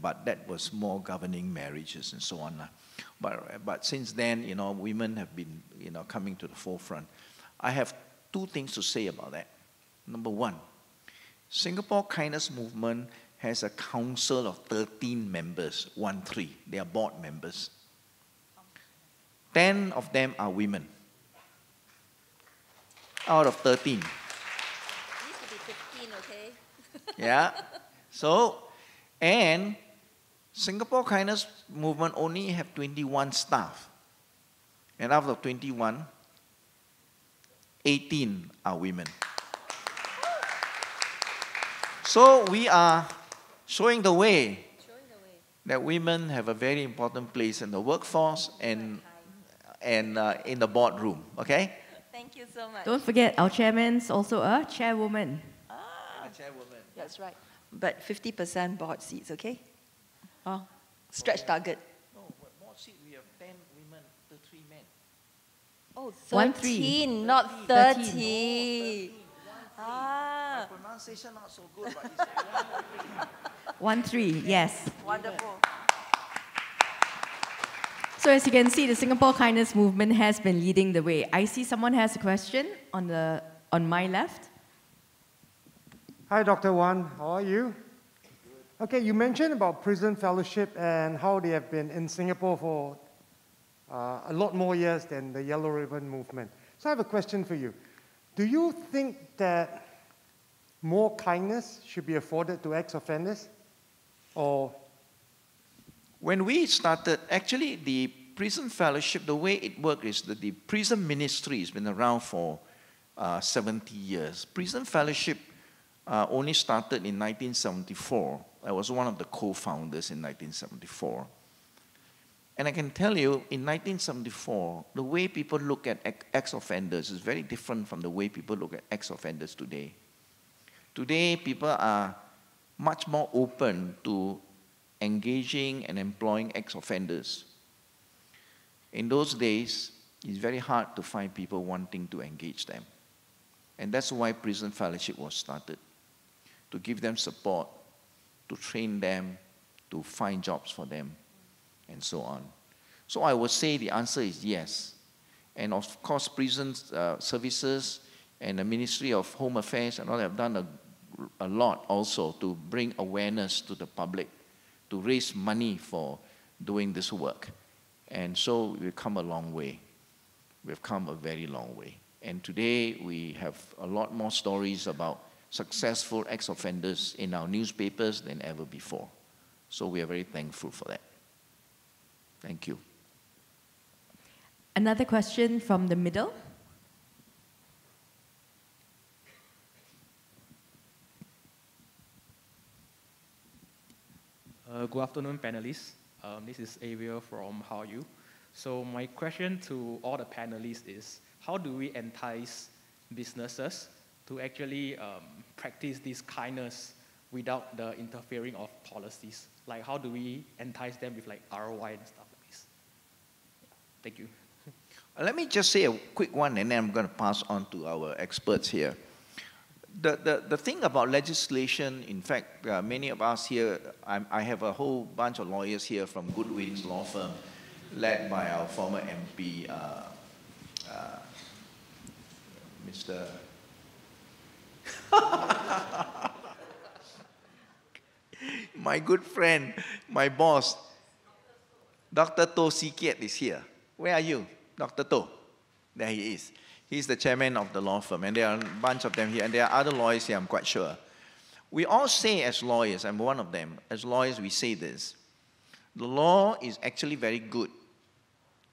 but that was more governing marriages and so on. But since then, women have been, coming to the forefront. I have two things to say about that. Number one, Singapore Kindness Movement has a council of 13 members, 13. They are board members. 10 of them are women. Out of 13. It needs to be 15, okay? Yeah. So, and Singapore Kindness Movement only have 21 staff. And out of 21, 18 are women. So we are showing the way that women have a very important place in the workforce and in the boardroom. Okay? Thank you so much. Don't forget, our chairman's also a chairwoman. Chairwoman. That's right. But 50% board seats, okay? Oh, stretch target. No, board seat we have 10 women, 3 men. Oh, 13, 13, not 13. 30. Ah, My pronunciation not so good, but it's 13, yes. wonderful. So as you can see, the Singapore Kindness Movement has been leading the way. I see someone has a question on my left. Hi, Dr. Wan. How are you? Okay, you mentioned about prison fellowship and how they have been in Singapore for a lot more years than the Yellow Ribbon movement. So I have a question for you. Do you think that more kindness should be afforded to ex-offenders? Or when we started, actually the prison fellowship, the way it worked is that the prison ministry has been around for 70 years. Prison fellowship only started in 1974. I was one of the co-founders in 1974. And I can tell you, in 1974, the way people look at ex-offenders is very different from the way people look at ex-offenders today. Today, people are much more open to engaging and employing ex-offenders. In those days, it's very hard to find people wanting to engage them. And that's why prison fellowship was started, to give them support, to train them, to find jobs for them, and so on. So I would say the answer is yes. And of course, prison services and the Ministry of Home Affairs and all have done a lot also to bring awareness to the public, to raise money for doing this work. And so we've come a long way. We've come a very long way. And today we have a lot more stories about successful ex-offenders in our newspapers than ever before. So we are very thankful for that. Thank you. Another question from the middle. Good afternoon, panelists. This is Ariel from How Are You? So my question to all the panelists is, how do we entice businesses to actually practice this kindness without the interfering of policies? Like, how do we entice them with like ROI and stuff like this? Thank you. Let me just say a quick one, and then I'm going to pass on to our experts here. The thing about legislation, in fact, many of us here, I have a whole bunch of lawyers here from Goodwin's law firm, led by our former MP, Mr. My good friend, my boss, Dr. To Si Kiat is here. Where are you, Dr. To? There he is. He's the chairman of the law firm, and there are a bunch of them here, and there are other lawyers here, I'm quite sure. We all say as lawyers, I'm one of them, as lawyers we say this, the law is actually very good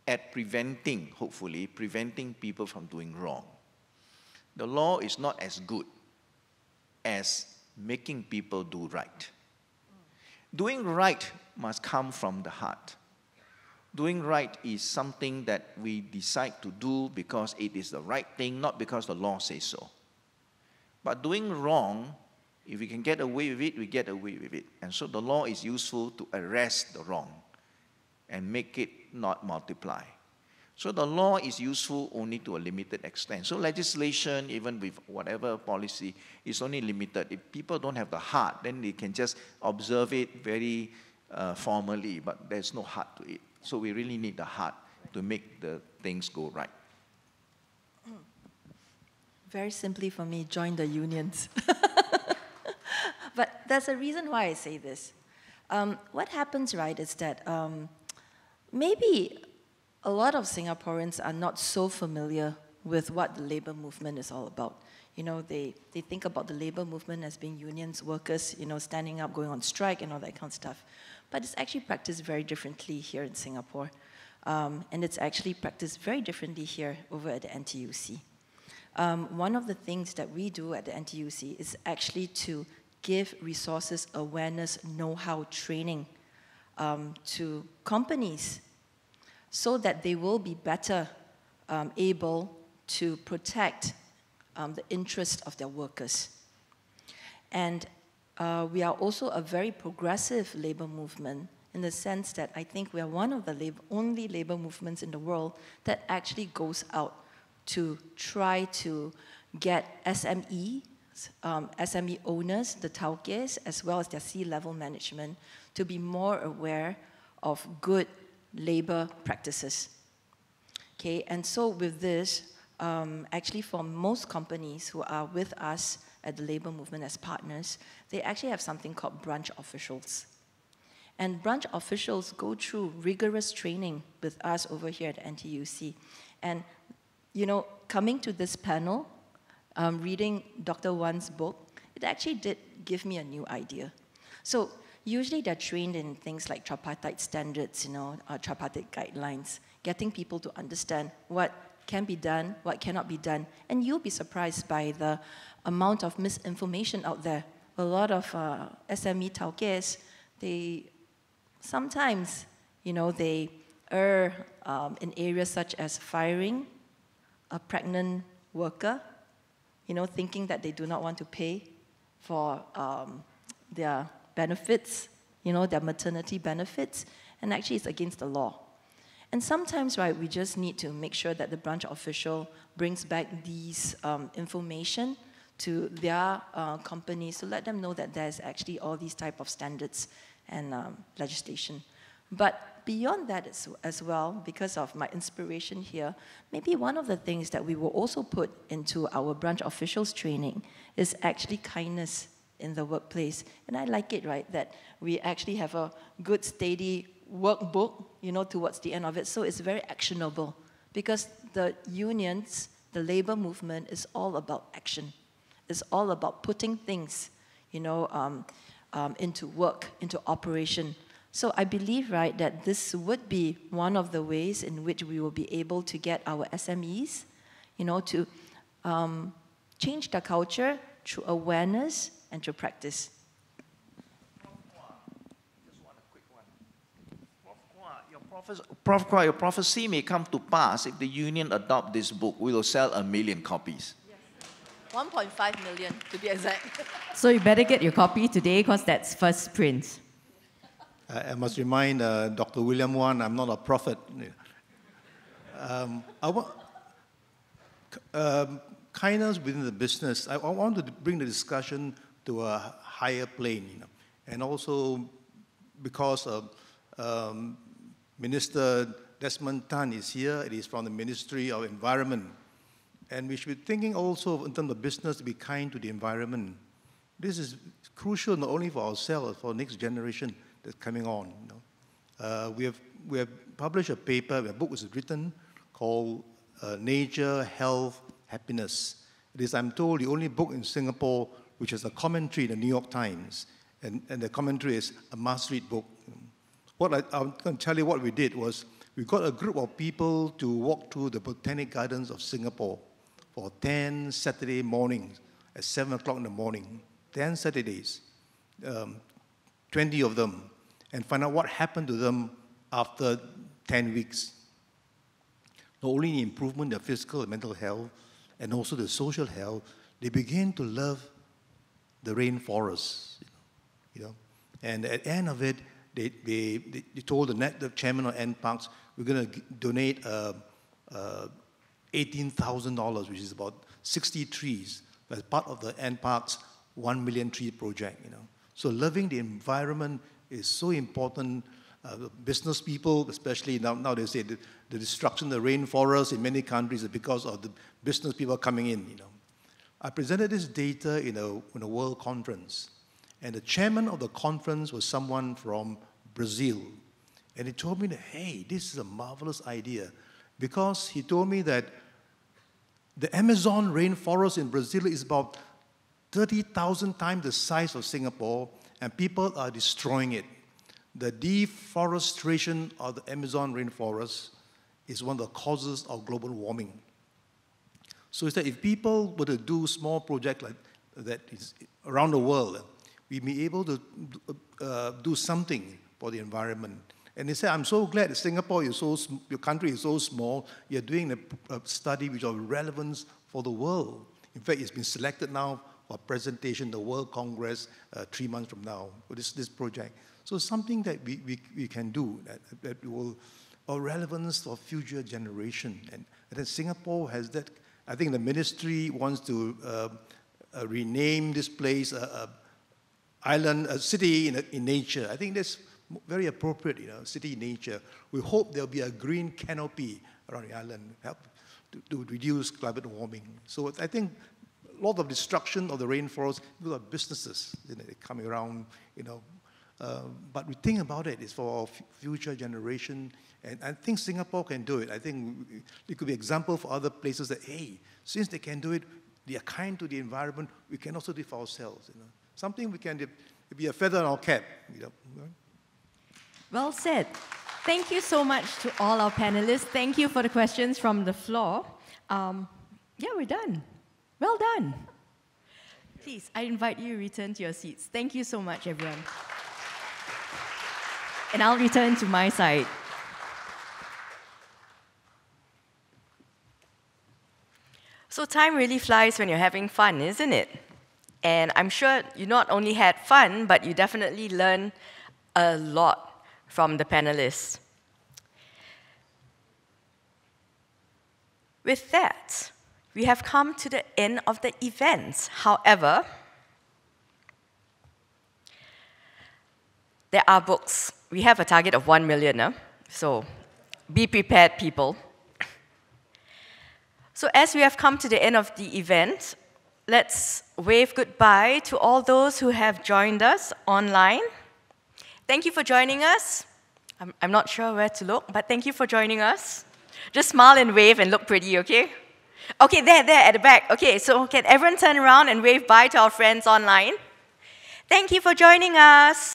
at preventing, hopefully, preventing people from doing wrong. The law is not as good as making people do right. Doing right must come from the heart. Doing right is something that we decide to do because it is the right thing, not because the law says so. But doing wrong, if we can get away with it, we get away with it. And so the law is useful to arrest the wrong and make it not multiply. So the law is useful only to a limited extent. So legislation, even with whatever policy, is only limited. If people don't have the heart, then they can just observe it very formally, but there's no heart to it. So we really need the heart to make the things go right. Very simply for me, join the unions. But there's a reason why I say this. What happens, right, is that maybe a lot of Singaporeans are not so familiar with what the labor movement is all about. You know, they think about the labor movement as being unions, workers, you know, standing up, going on strike and all that kind of stuff. But it's actually practiced very differently here in Singapore. And it's actually practiced very differently here over at the NTUC. One of the things that we do at the NTUC is actually to give resources, awareness, know-how training to companies so that they will be better able to protect the interests of their workers. And we are also a very progressive labor movement in the sense that I think we are one of the only labor movements in the world that actually goes out to try to get SME owners, the tauques, as well as their C-level management, to be more aware of good labor practices. Okay, and so with this, actually for most companies who are with us at the labor movement as partners, they actually have something called branch officials. And branch officials go through rigorous training with us over here at NTUC. And, you know, coming to this panel, reading Dr. Wan's book, it actually did give me a new idea. So usually they're trained in things like tripartite standards, you know, tripartite guidelines, getting people to understand what can be done, what cannot be done. And you'll be surprised by the amount of misinformation out there. A lot of SME tauques, they sometimes, you know, they err in areas such as firing a pregnant worker, you know, thinking that they do not want to pay for their benefits, you know, their maternity benefits, and actually it's against the law. And sometimes, right, we just need to make sure that the branch official brings back these information to their companies to let them know that there's actually all these type of standards and legislation. But beyond that as well, because of my inspiration here, maybe one of the things that we will also put into our branch officials training is actually kindness in the workplace. And I like it, right, that we actually have a good, steady workbook, you know, towards the end of it. So it's very actionable because the unions, the labor movement is all about action. It's all about putting things, you know, into work, into operation. So I believe, right, that this would be one of the ways in which we will be able to get our SMEs, you know, to change their culture through awareness and through practice. Just one quick one. Prof. Kua, your prophecy may come to pass if the union adopt this book. We will sell 1 million copies. 1.5 million, to be exact. So you better get your copy today because that's first print. I must remind Dr. William Wan, I'm not a prophet. Kindness within the business, I want to bring the discussion to a higher plane, you know, and also because Minister Desmond Tan is here, it is from the Ministry of Environment, and we should be thinking also in terms of business to be kind to the environment. This is crucial not only for ourselves, for the next generation that's coming on. You know. We have published a paper, a book was written called Nature, Health, Happiness. It is, I'm told, the only book in Singapore which has a commentary in the New York Times, and the commentary is a must-read book. I'm going to tell you what we did was we got a group of people to walk through the Botanic Gardens of Singapore for 10 Saturday mornings at 7 o'clock in the morning, 10 Saturdays, 20 of them, and find out what happened to them after 10 weeks. Not only the improvement of physical and mental health, and also the social health, they began to love the rainforests, you know. And at the end of it, they told the chairman of NParks, we're going to donate $18,000, which is about 60 trees, as part of the NParks 1 million tree project. So loving the environment is so important. Business people, especially now they say the destruction of the rainforest in many countries is because of the business people coming in. I presented this data in a world conference, and the chairman of the conference was someone from Brazil. And he told me that, hey, this is a marvelous idea, because he told me that the Amazon rainforest in Brazil is about 30,000 times the size of Singapore, and people are destroying it. The deforestation of the Amazon rainforest is one of the causes of global warming. So it's that if people were to do small projects like that is around the world, we may be able to do something for the environment. And they said, I'm so glad that Singapore is your country is so small, you're doing a study which is of relevance for the world. In fact, it's been selected now for presentation, the World Congress, 3 months from now, for this project. So something that we can do that will of relevance for future generation. And then Singapore has that. I think the ministry wants to rename this place a city in nature. I think that's very appropriate, city in nature. We hope there'll be a green canopy around the island, help to reduce climate warming. So I think a lot of destruction of the rainforest, because of businesses coming around, but we think about it, it's for our future generation, and I think Singapore can do it. I think it could be an example for other places that, hey, since they can do it, they are kind to the environment, we can also do it for ourselves. Something we can be a feather in our cap. Well said. Thank you so much to all our panelists. Thank you for the questions from the floor. Yeah, we're done. Well done. Please, I invite you to return to your seats. Thank you so much, everyone. And I'll return to my side. So time really flies when you're having fun, isn't it? And I'm sure you not only had fun, but you definitely learned a lot from the panelists. With that, we have come to the end of the event. However, there are books. We have a target of 1 million, so be prepared, people. So as we have come to the end of the event, let's wave goodbye to all those who have joined us online. Thank you for joining us. I'm not sure where to look, but thank you for joining us. Just smile and wave and look pretty, okay? Okay, there at the back. Okay, so can everyone turn around and wave bye to our friends online? Thank you for joining us.